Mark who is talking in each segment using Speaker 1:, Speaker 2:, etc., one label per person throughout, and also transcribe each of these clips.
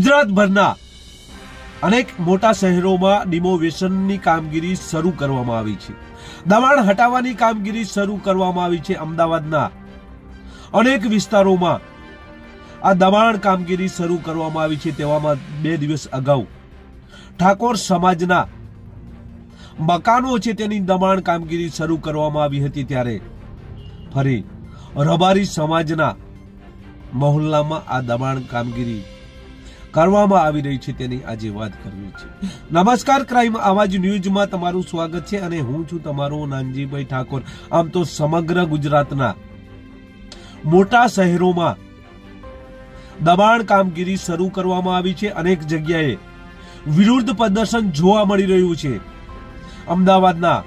Speaker 1: ગુજરાતભરના અનેક મોટા શહેરોમાં ડિમોવેશનની કામગીરી શરૂ કરવામાં આવી છે. દબાણ હટાવવાની કામગીરી શરૂ કરવામાં આવી છે. અમદાવાદના અનેક વિસ્તારોમાં આ દબાણ કામગીરી શરૂ કરવામાં આવી છે. તેવામાં 2 દિવસ અગાઉ ઠાકોર સમાજના મકાનો છે તેની દબાણ કામગીરી શરૂ કરવામાં આવી હતી. ત્યારે ફરી રબારી સમાજના મહોલ્લામાં આ દબાણ કામગીરી કરવામાં આવી રહી છે તેની આજે વાત કરવી છે. નમસ્કાર, ક્રાઇમ આવાજ ન્યૂઝમાં તમારું સ્વાગત છે અને હું છું તમારો નાનજીભાઈ ઠાકોર. આમ તો સમગ્ર ગુજરાતના મોટા શહેરોમાં દબાણ કામગીરી શરૂ કરવામાં આવી છે. અનેક જગ્યાએ વિરુદ્ધ પ્રદર્શન જોવા મળી રહ્યું છે. અમદાવાદના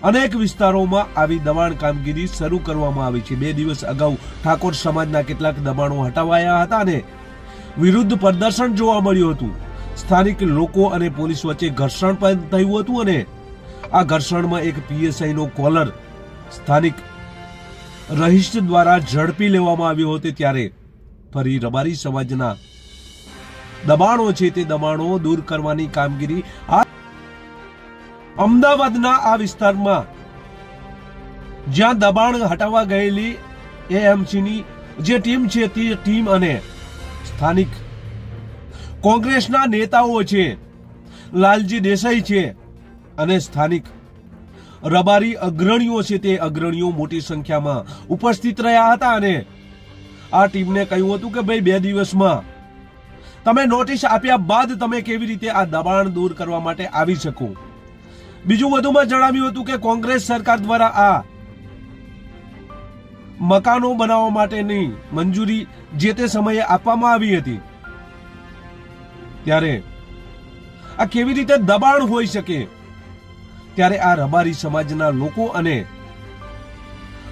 Speaker 1: અનેક વિસ્તારોમાં આવી દબાણ કામગીરી શરૂ કરવામાં આવી છે. 2 દિવસ અગાઉ ઠાકોર સમાજના કેટલાક દબાણો હટાવાયા હતા અને વિરુદ્ધ પ્રદર્શન જોવા મળ્યું હતું. સ્થાનિક લોકો અને પોલીસ વચ્ચે ઘર્ષણ પણ થયું હતું અને આ ઘર્ષણમાં એક પીએસઆઈનો કોલર સ્થાનિક રહીશ દ્વારા ઝડપી લેવામાં આવ્યો હતો. ત્યારે ફરી રબારી સમાજના દબાણો છે તે દબાણો દૂર કરવાની કામગીરી અમદાવાદના આ વિસ્તારમાં જ્યાં દબાણ હટાવવા ગયેલી એએમસીની જે ટીમ છે તે ટીમ અને સ્થાનિક કોંગ્રેસના નેતાઓ છે, લાલજી દેસાઈ છે અને સ્થાનિક રબારી અગ્રણીઓ છે તે અગ્રણીઓ મોટી સંખ્યામાં ઉપસ્થિત રહ્યા હતા અને આ ટીમને કહ્યું હતું કે ભાઈ 2 દિવસમાં તમે નોટિસ આપ્યા બાદ તમે કેવી રીતે આ દબાણ દૂર કરવા માટે આવી શકો. બીજું વધુમાં જણાવ્યું હતું કે કોંગ્રેસ સરકાર દ્વારા આ મકાનો બનાવવા માટેની મંજૂરી જે તે સમયે આપવામાં આવી હતી. ત્યારે આ કેવી રીતે દબાણ હોઈ શકે? ત્યારે આ રબારી સમાજના લોકો અને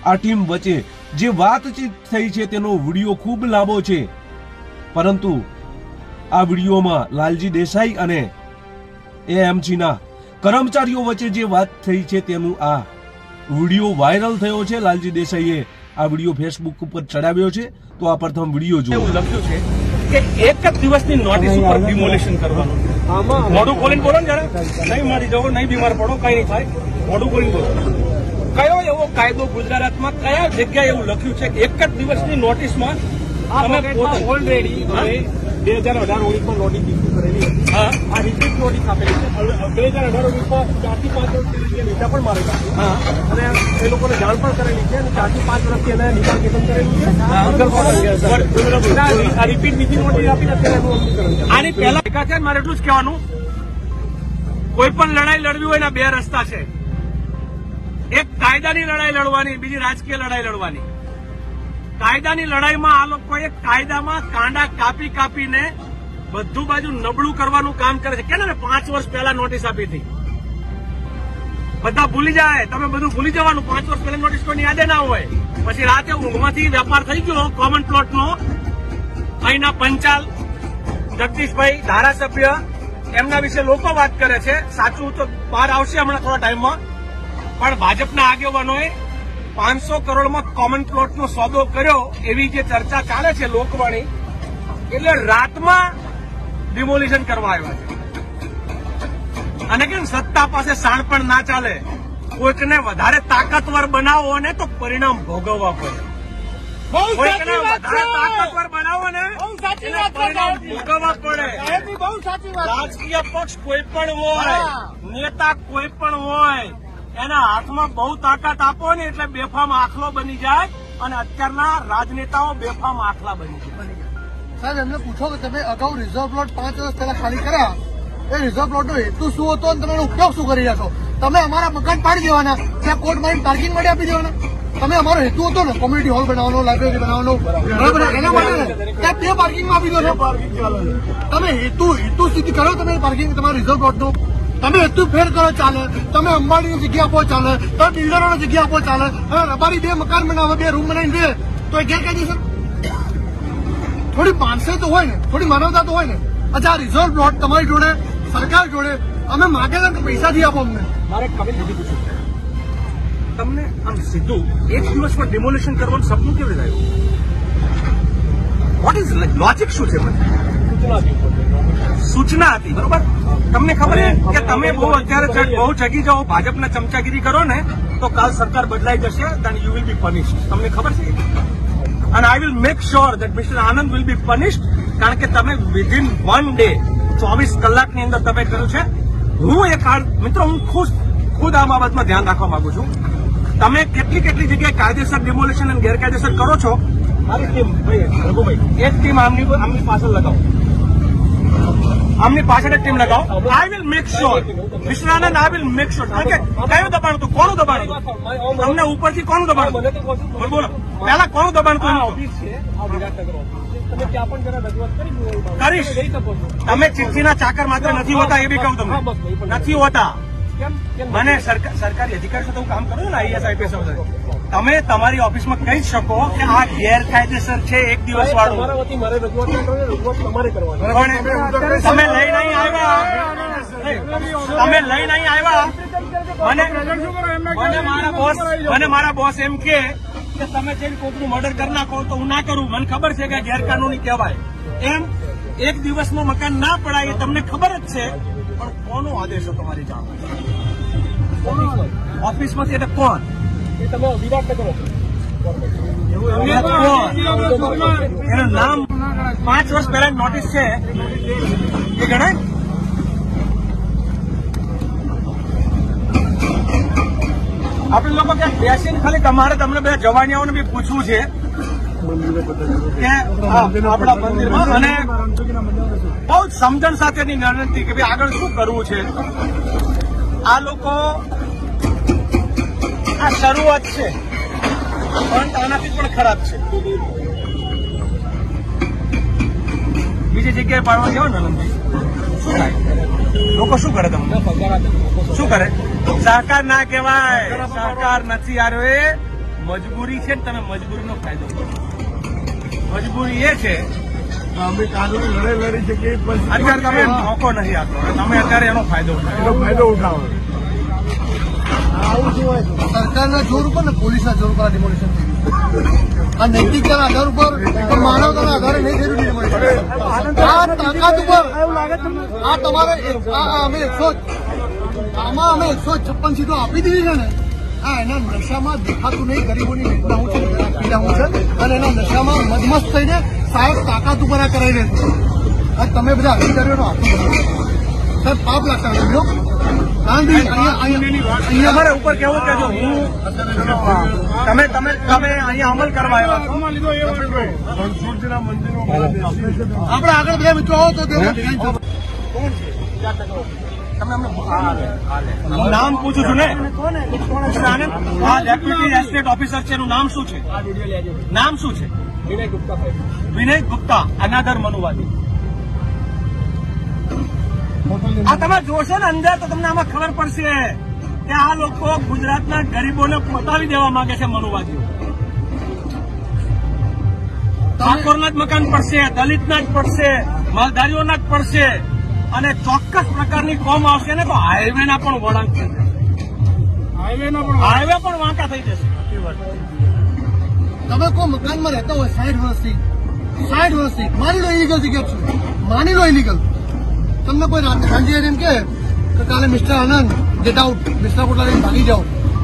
Speaker 1: આ ટીમ વચ્ચે જે વાતચીત થઈ છે તેનો વિડીયો ખૂબ લાંબો છે, પરંતુ આ વિડીયોમાં લાલજી દેસાઈ અને એએમસીના કર્મચારીઓ વચ્ચે જે વાત થઈ છે તેનું આ વિડીયો વાયરલ થયો છે. લાલજી દેસાઈએ આ વિડીયો ફેસબુક ઉપર ચડાવ્યો છે. તો આ પ્રથમ વિડીયો જુઓ.
Speaker 2: લખ્યું છે કે એક જ દિવસની નોટિસ ઉપર ડિમોલિશન કરવાનું. મોઢું ખોલીને બોલો ને જરા. નહીં મારી જવો, નહીં બીમાર પડો, કઈ નહીં થાય. મોઢું ખોલીને બોલો. કયો એવો કાયદો ગુજરાતમાં કયા જગ્યાએ એવું લખ્યું છે કે એક જ દિવસની નોટિસમાં તમે ઓલરેડી 2018-19 નોટિસ ઇસ્યુ કરેલી? હા, આ રિપીટ નોટિસ આપેલી છે. 2018-19 4 થી 5 વર્ષથી નીચા પણ મારેલા. હા, અને એ લોકોને જાણ પણ કરેલી છે અને 4 થી 5 વર્ષથી એને નિકાલકેશન કરેલું છે. આ રિપીટ બીજી નોટિસ આપીને અત્યારે આની પહેલા છે. મારે એટલું જ કહેવાનું, કોઈ પણ લડાઈ લડવી હોય એના 2 રસ્તા છે. એક કાયદાની લડાઈ લડવાની, બીજી રાજકીય લડાઈ લડવાની. કાયદાની લડાઈમાં આ લોકોએ કાયદામાં કાંડા કાપી કાપીને બધું બાજુ નબળું કરવાનું કામ કરે છે. કે ને 5 વર્ષ પહેલા નોટિસ આપી હતી. બધા ભૂલી જાય, તમે બધું ભૂલી જવાનું. 5 વર્ષ પહેલા નોટિસ કોઈની યાદે ના હોય. પછી રાતે ઊંઘમાંથી વેપાર થઈ ગયો કોમન પ્લોટનો. અહીંના પંચાલ જગદીશભાઈ ધારાસભ્ય, એમના વિશે લોકો વાત કરે છે. સાચું તો બહાર આવશે હમણાં થોડા ટાઈમમાં. પણ ભાજપના આગેવાનોએ 500 કરોડમાં કોમન પ્લોટનો સોદો કર્યો એવી જે ચર્ચા ચાલે છે લોકવાણી, એટલે રાતમાં ડિમોલિશન કરવા આવ્યા છે. અને કેમ સત્તા પાસે શાણપણ ના ચાલે. કોઈકને વધારે તાકાતવર બનાવો ને તો પરિણામ ભોગવવા પડે. કોઈકને વધારે તાકાતવર બનાવો ને પરિણામ ભોગવવા પડે. રાજકીય પક્ષ કોઈ પણ હોય, નેતા કોઈ પણ હોય, એના હાથમાં બહુ તાકાત આપો ને એટલે બેફામ આખલો બની જાય. અને અત્યારના રાજનેતાઓ બેફામ આખલા બની જાય.
Speaker 3: સાહેબ, એમને પૂછો કે તમે અગાઉ રિઝર્વ પ્લોટ 5 વર્ષ પહેલા ખાલી કર્યા, એ રિઝર્વ પ્લોટનો હેતુ શું હતો અને તમે એનો ઉપયોગ શું કરી રહ્યા છો? તમે અમારા મકાન પાડી દેવાના, ત્યાં કોર્ટ મારીને પાર્કિંગ માટે આપી દેવાના. તમે અમારો હેતુ હતો ને કોમ્યુનિટી હોલ બનાવવાનો, લાઇબ્રેરી બનાવવાનો, એના માટે ત્યાં 2 પાર્કિંગમાં આપી દો છો. તમે હેતુ સિદ્ધ કરો. તમે પાર્કિંગ તમારા રિઝર્વ પ્લોટનું તમે હેતુ ફેર કરો ચાલે. તમે અંબાણીની જગ્યા આપો ચાલે. તમે બિલ્ડરોની જગ્યા આપો ચાલે. હવે રબારી 2 મકાન બનાવે, 2 રૂમ બનાવીને દે તો એ ગેરકાયદેસર? થોડી માનસે તો હોય ને, થોડી માનવતા તો હોય ને. અચ્છા, રિઝર્વ પ્લોટ તમારી જોડે, સરકાર જોડે અમે માગેલા કે પૈસાથી આપો અમને.
Speaker 2: મારે ખબર નથી પૂછું તમને આમ સીધું એક દિવસમાં ડિમોલિશન કરવાનું સપનું કેવી રીતે આવ્યું? વોટ ઇઝ લોજિક શું છે? સૂચના હતી, બરોબર? તમને ખબર છે કે તમે બહુ અત્યારે બહુ જગી જાઓ, ભાજપના ચમચાગીરી કરો ને તો કાલ સરકાર બદલાઈ જશે, then you will be punished. તમને ખબર છે? and I will make sure that Mr. Anand will be punished, કારણ કે તમે within 1 day 24 કલાકની અંદર તમે કર્યું છે. હું મિત્રો હું ખુદ આ બાબતમાં ધ્યાન રાખવા માંગુ છું. તમે કેટલી જગ્યાએ કાયદેસર ડિમોલિશન અને ગેરકાયદેસર કરો છો. મારી ટીમ રઘુભાઈ એક ટીમ આમની પાછળ લગાવો, આમની પાછળ એક ટીમ લગાવો. I will make sure mister Anand, I will make sure. કારણ કે કયું દબાણ હતું, કોનું દબાણ હતું, તમને ઉપરથી કોનું દબાણ હતું, બોલો પહેલા કોનું દબાણ હતું? કરીશ. તમે ચિઠ્ઠીના ચાકર માત્ર નથી હોતા, એ બી કહું તમને નથી હોતા. મને સરકારી અધિકારી સાથે હું કામ કરું છું ને, આઈએસ આઈપીએસ, તમે તમારી ઓફિસમાં કહી શકો કે આ ગેરકાયદેસર છે, એક દિવસ વાળું. તમે લઈ નહીં આવ્યા, મને મારા બોસ એમ કે તમે જઈને કોઈનું મર્ડર કરી નાખો તો હું ના કરું. મને ખબર છે કે ગેરકાનૂની કહેવાય એમ. એક દિવસમાં મકાન ના પડાય એ તમને ખબર જ છે, પણ કોનો આદેશ હતો તમારી જાણ ઓફિસમાંથી? એટલે કોણ? તમે વિરાટ કરો એનું નામ 5 વર્ષ પહેલા નોટિસ છે એ ગણાય. આપણે લોકો ક્યાંક બેસીને ખાલી તમને બધા જવાનિયાઓને બી પૂછવું છે કે આપણા મંદિરમાં, અને બહુ જ સમજણ સાથેની વિનંતી કે ભાઈ આગળ શું કરવું છે. આ લોકો આ શરૂઆત છે, પણ આનાથી પણ ખરાબ છે. બીજી જગ્યાએ પાડવા જાઓ ને આનંદભાઈ, શું થાય? લોકો શું કરે? તમને શું કરે? સહકાર ના કહેવાય, સહકાર નથી આવ્યો, એ મજબૂરી છે. તમે મજબૂરીનો ફાયદો કરો. મજબૂરી એ છે અમે કાનૂની લડાઈ લડી શકીએ, અત્યારે તમે મોકો નથી આપતો, તમે અત્યારે એનો ફાયદો ઉઠાવો.
Speaker 3: સરકારના જોર ઉપર ને પોલીસના જોર ઉપર ડિમોલિશન થઈ ગયું. આ નૈતિકતાના આધાર ઉપર, માનવતાના આધારે નહીં થયું ડિમોલિશન. આ તાકાત ઉપર આ તમારે અમે 156 સીટો આપી દીધી છે ને, આ એના નશામાં દેખાતું નહીં ગરીબોની વેદના હું છે, પીડા હું છે, અને એના નશામાં મદમસ્ત થઈને સાહેબ તાકાત ઉપર આ કરાવી લે. તમે બધા અધિકારીઓનો હાથ સાહેબ પાપ લાગતા સમજો.
Speaker 2: તમારે ઉપર કેવું કે જો હું તમે અહીંયા અમલ કરવા આવ્યા,
Speaker 3: આપણે આગળ બધા મિત્રો આવો તો
Speaker 2: નામ પૂછું છું ને. આ ડેપ્યુટી એસ્ટેટ ઓફિસર છે, એનું નામ શું છે? નામ શું છે? વિનય ગુપ્તા, અનાદર મનુવાદી. આ તમે જોશો ને અંદર તો તમને આમાં ખબર પડશે કે આ લોકો ગુજરાતના ગરીબોને પોતાવી દેવા માંગે છે. મનુવાદીઓ ઠાકોરના જ મકાન પડશે, દલિતના જ પડશે, માલધારીઓના જ પડશે, અને ચોક્કસ પ્રકારની કોમ આવશે ને તો હાઈવેના પણ વળાંક થઈ જશે, હાઈવે પણ વાંકા થઈ જશે.
Speaker 3: તમે કોઈ મકાનમાં રહેતા હોય 60 વર્ષથી માની લો ઇલીગલ જગ્યા છે, માની લો ઇલીગલ. તમને કોઈ સાંજે એમ કે કાલે મિસ્ટર આનંદ ગેટ આઉટ, મિસ્ટર કોટલા લઈને ભાગી જાઓ,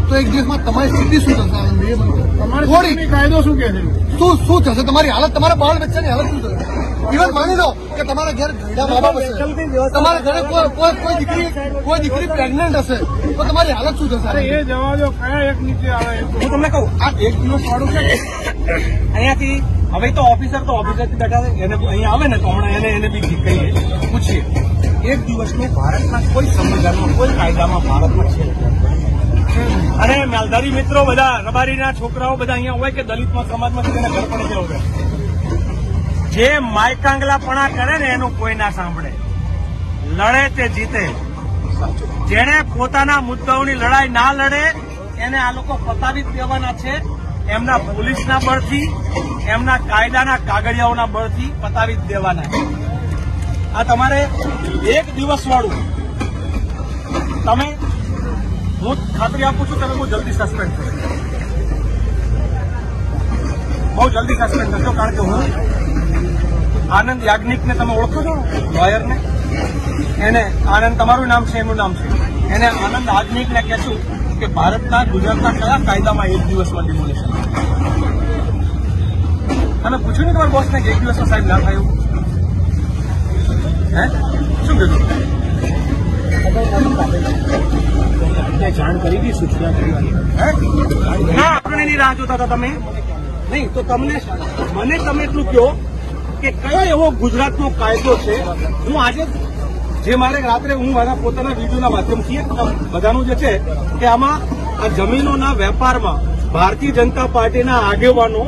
Speaker 3: તો એક દિવસમાં તમારી સ્થિતિ શું થશે? થોડી કાયદો શું કે છે, શું થશે? તમારી હાલત, તમારા બાળ બચ્ચાની હાલત શું થશે? ઇવન માની લો કે તમારા ઘર ઘરડા મા બાપ હશે, તમારા ઘરે કોઈ દીકરી પ્રેગ્નન્ટ હશે, તો તમારી હાલત શું થશે?
Speaker 2: એ જવા દો, કયા એક નીચે આવે? હું તમને કહું, આ એક દિવસ વાળું છે અહીંયાથી. હવે તો ઓફિસરથી બેઠા એને અહીંયા આવે ને તો હમણાં એને બી કહીએ, પૂછીએ. એક દિવસનું ભારતના કોઈ સંવિધાનમાં, કોઈ કાયદામાં ભારતમાં છે. અને માલધારી મિત્રો બધા, રબારીના છોકરાઓ બધા અહીંયા હોય કે દલિતમાં સમાજમાંથી તેના ઘર પણ જવું. જે માયકાંગલાપણા કરે ને એનું કોઈ ના સાંભળે. લડે તે જીતે. જેને પોતાના મુદ્દાઓની લડાઈ ના લડે એને આ લોકો પતાવી દેવાના છે. એમના પોલીસના બળથી, એમના કાયદાના કાગળિયાઓના બળથી પતાવી દેવાના. આ તમારે એક દિવસ વાળું, તમે હું ખાતરી આપું છું તમે બહુ જલ્દી સસ્પેન્ડ થશો, બહુ જલ્દી સસ્પેન્ડ થશો. કારણ કે હું આનંદ યાજ્ઞિકને તમે ઓળખો છો, લોયરને? એને આનંદ, તમારું નામ છે, એનું નામ છે, એને આનંદ યાજ્ઞિકને કહેશું કે ભારતના ગુજરાતના કયા કાયદામાં 1 દિવસમાં ડિમોલિશન? તમે પૂછ્યું ને તમારા બોસને કે 1 દિવસમાં સાહેબ ના થાય એવું? હે, શું કીધું? જાણ કરી દી, સૂચના કરી રાહ જોતા હતા તમે નહીં? તો તમને મને તમે એટલું કહો કે કયો એવો ગુજરાતનો કાયદો છે? હું આજે જે મારે રાત્રે હું મારા પોતાના વિડીયોના માધ્યમથી બધાનું જે છે કે આમાં આ જમીનોના વેપારમાં ભારતીય જનતા પાર્ટીના આગેવાનો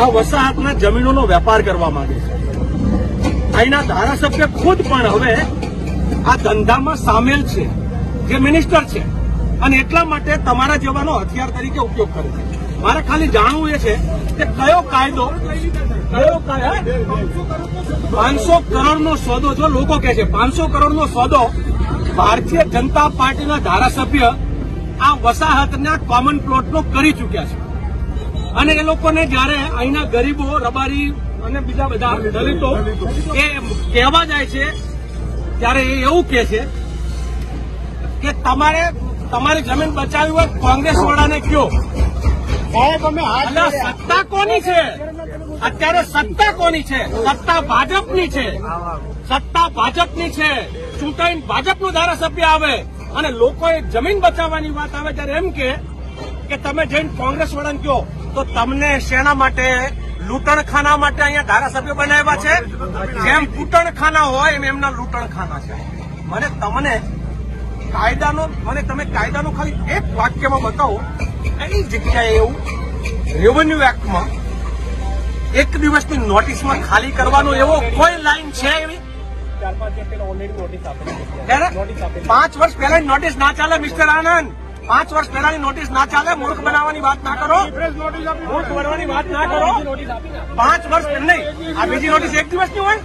Speaker 2: આ વસાહતના જમીનોનો વેપાર કરવા માંગે છે. અહીંના ધારાસભ્ય ખુદ પણ હવે આ ધંધામાં સામેલ છે, જે મિનિસ્ટર છે, અને એટલા માટે તમારા જેવાનો હથિયાર તરીકે ઉપયોગ કરે છે. મારે ખાલી જાણવું એ છે કે કયો કાયદો, 500 કરોડનો સોદો, જો લોકો કહે છે 500 કરોડનો સોદો ભારતીય જનતા પાર્ટીના ધારાસભ્ય આ વસાહતના કોમન પ્લોટનો કરી ચૂક્યા છે. અને એ લોકોને જયારે અહીંના ગરીબો, રબારી અને બીજા બધા દલિતો એ કહેવા જાય છે ત્યારે એ એવું કહે છે કે તમારી જમીન બચાવી હોય કોંગ્રેસ વાળાને કયો. સત્તા કોની છે અત્યારે? સત્તા કોની છે? સત્તા ભાજપની છે. સત્તા ભાજપની છે. ચૂંટાઈને ભાજપનું ધારાસભ્ય આવે અને લોકોએ જમીન બચાવવાની વાત આવે ત્યારે એમ કે તમે જઈને કોંગ્રેસ વાળાને કહો. તો તમને શેના માટે? લૂંટણખાના માટે અહીંયા ધારાસભ્ય બનાવ્યા છે? જેમ લૂંટણખાના હોય એમ એમના લૂંટણખાના છે. તમે કાયદાનો ખાલી એક વાક્યમાં બતાવો કઈ જગ્યાએ એવું રેવન્યુ એક્ટમાં 1 દિવસની નોટિસમાં ખાલી કરવાનો એવો કોઈ લાઈન છે એવી? 5 વર્ષ પહેલાની નોટિસ ના ચાલે મિસ્ટર આનંદ. 5 વર્ષ પહેલાની નોટિસ ના ચાલે. મૂર્ખ બનાવવાની વાત ના કરો. મૂર્ખ બનવાની વાત ના કરો. 5 વર્ષ નહીં, આ બીજી નોટિસ 1 દિવસની હોય?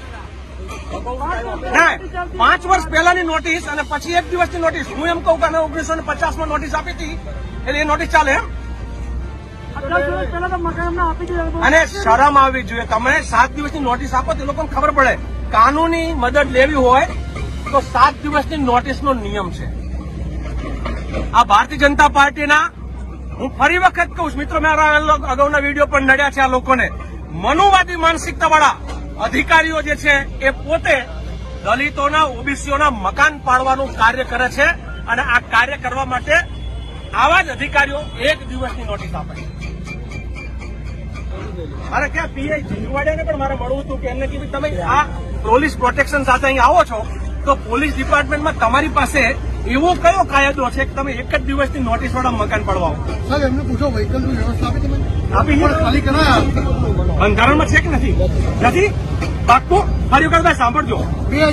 Speaker 2: 5 વર્ષ પહેલાની નોટિસ અને પછી 1 દિવસની નોટિસ. હું એમ કહું કે 1950માં નોટિસ આપી હતી એટલે એ નોટિસ ચાલે એમ? અને શરમ આવવી જોઈએ. તમે 7 દિવસની નોટિસ આપો તો એ લોકોને ખબર પડે. કાનૂની મદદ લેવી હોય તો 7 દિવસની નોટિસનો નિયમ છે. આ ભારતીય જનતા પાર્ટીના, હું ફરી વખત કહું છું મિત્રો, મારા અગાઉના વિડીયો પણ નડ્યા છે આ લોકોને. મનુવાદી માનસિકતાવાળા અધિકારીઓ જે છે એ પોતે દલિતોના, ઓબીસીઓના મકાન પાડવાનું કાર્ય કરે છે અને આ કાર્ય કરવા માટે આવા જ અધિકારીઓ 1 દિવસની નોટિસ આપે છે. મારે ક્યાં પીઆઈ જીવાડિયાને પણ મારે મળવું હતું કે એમને કીધું તમે આ પોલીસ પ્રોટેક્શન સાથે અહીં આવો છો તો પોલીસ ડિપાર્ટમેન્ટમાં તમારી પાસે એવો કયો કાયદો છે કે તમે 1 જ દિવસની નોટિસ વાળા મકાન પાડવા આવો?
Speaker 3: સાહેબ એમને પૂછો વ્હીકલની વ્યવસ્થા આપી તમે?
Speaker 2: આપી
Speaker 3: ખાલી કરાયા
Speaker 2: બંધારણમાં છે કે નથી? નથી પાક્કું? ફરી વખત ભાઈ સાંભળજો. 2000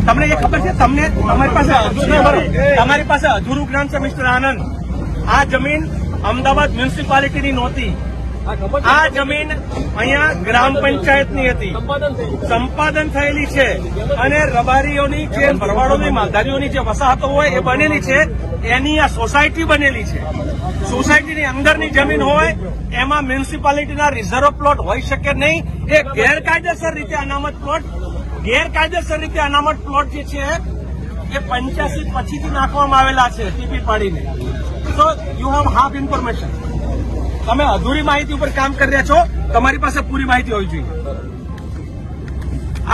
Speaker 2: તમને એ ખબર છે? તમારી પાસે અધૂરું જ્ઞાન છે મિસ્ટર આનંદ. આ જમીન અમદાવાદ મ્યુનિસિપાલિટીની નહોતી. આ જમીન અહીંયા ગ્રામ પંચાયતની હતી. સંપાદન થયેલી છે અને રબારીઓની જે ભરવાડોની માલધારીઓની જે વસાહતો હોય એ બનેલી છે. એની આ સોસાયટી બનેલી છે. સોસાયટીની અંદરની જમીન હોય એમાં મ્યુનિસિપાલિટીના રિઝર્વ પ્લોટ હોઈ શકે નહીં. એ ગેરકાયદેસર રીતે અનામત પ્લોટ જે છે એ 85 પછીથી નાખવામાં આવેલા છે ટીપી પાડીને. So you have half information. તમે અધૂરી માહિતી ઉપર કામ કરી રહ્યા છો. તમારી પાસે પૂરી માહિતી હોવી જોઈએ.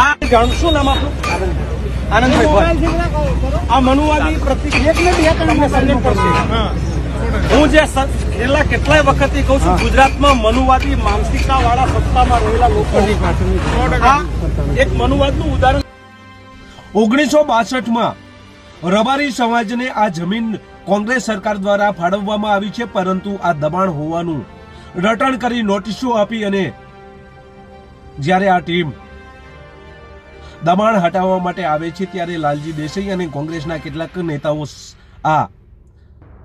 Speaker 2: આ જાણશું નામ આપણું? આનંદભાઈ. આ મનુવાદી પ્રતિક તમને સમજણ પડશે. હું જે છેલ્લા કેટલાય વખતથી કહું છું, ગુજરાતમાં મનુવાદી માનસિકતાવાળા સત્તામાં રહેલા લોકો એક મનુવાદનું ઉદાહરણ.
Speaker 1: 1962માં રબારી સમાજને આ જમીન કોંગ્રેસ સરકાર દ્વારા ફાળવવામાં આવી છે, પરંતુ આ દબાણ હોવાનું રટણ કરી નોટિસો આપી અને જ્યારે આ ટીમ દબાણ હટાવવા માટે આવે છે ત્યારે લાલજી દેસાઈ અને કોંગ્રેસના કેટલાક નેતાઓ આ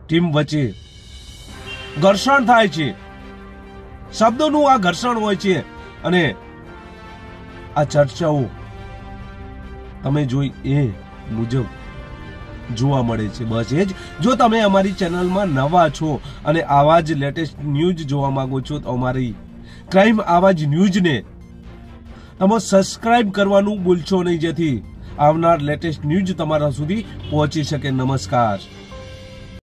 Speaker 1: ટીમ વચ્ચે ઘર્ષણ થાય છે. શબ્દોનું આ ઘર્ષણ હોય છે અને આ ચર્ચાઓ તમે જોઈ એ મુજબ જોવા મળે છે। બસ એ જ, જો તમે અમારી ચેનલમાં નવા છો અને આવા જ લેટેસ્ટ ન્યૂઝ જોવા માંગો છો તો અમારી ક્રાઇમ આવાજ ન્યૂઝને તમે સબસ્ક્રાઇબ કરવાનું ભૂલશો નહીં, જેથી આવનાર લેટેસ્ટ ન્યૂઝ તમારા સુધી પહોંચી શકે। નમસ્કાર।